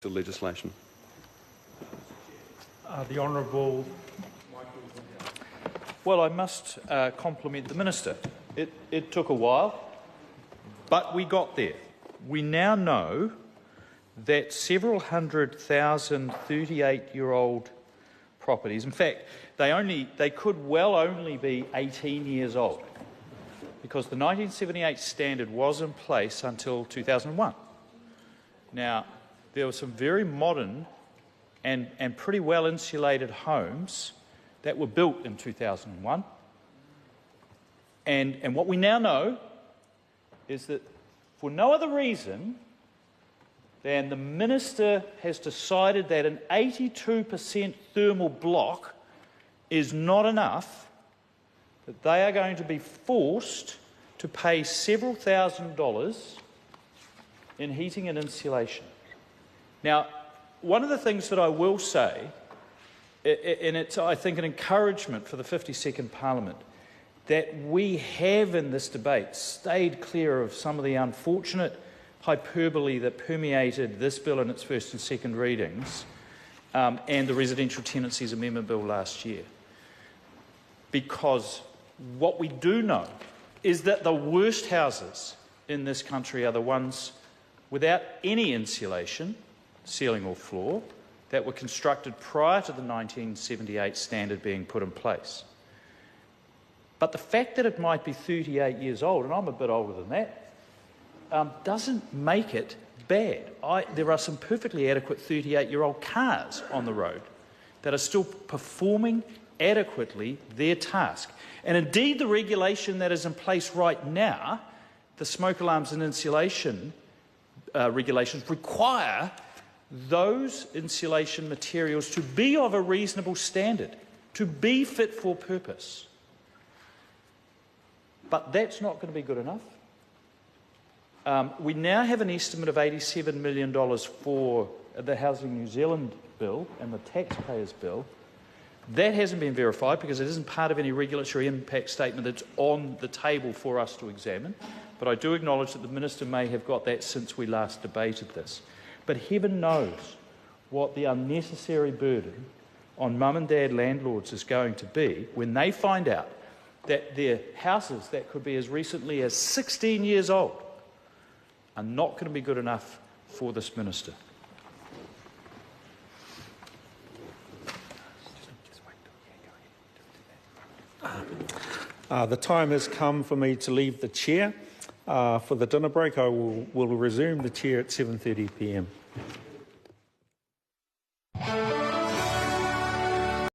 The legislation. The Honourable. Well, I must compliment the Minister. It took a while, but we got there. We now know that several 100,000 38-year-old properties, in fact, they could well only be 18 years old, because the 1978 standard was in place until 2001. Now, there were some very modern and pretty well insulated homes that were built in 2001. And what we now know is that for no other reason than the Minister has decided that an 82% thermal block is not enough, that they are going to be forced to pay several $1,000s in heating and insulation. Now, one of the things that I will say, and it's, I think, an encouragement for the 52nd Parliament, that we have in this debate stayed clear of some of the unfortunate hyperbole that permeated this bill in its first and second readings and the Residential Tenancies Amendment Bill last year. Because what we do know is that the worst houses in this country are the ones without any insulation, ceiling or floor, that were constructed prior to the 1978 standard being put in place. But the fact that it might be 38 years old, and I'm a bit older than that, doesn't make it bad. There are some perfectly adequate 38-year-old cars on the road that are still performing adequately their task. And indeed, the regulation that is in place right now, the smoke alarms and insulation regulations, require those insulation materials to be of a reasonable standard, to be fit for purpose. But that's not going to be good enough. We now have an estimate of $87 million for the Housing New Zealand bill and the taxpayers' bill. That hasn't been verified because it isn't part of any regulatory impact statement that's on the table for us to examine. But I do acknowledge that the Minister may have got that since we last debated this. But heaven knows what the unnecessary burden on mum and dad landlords is going to be when they find out that their houses that could be as recently as 16 years old are not going to be good enough for this Minister. The time has come for me to leave the chair. For the dinner break, I will resume the chair at 7:30 p.m.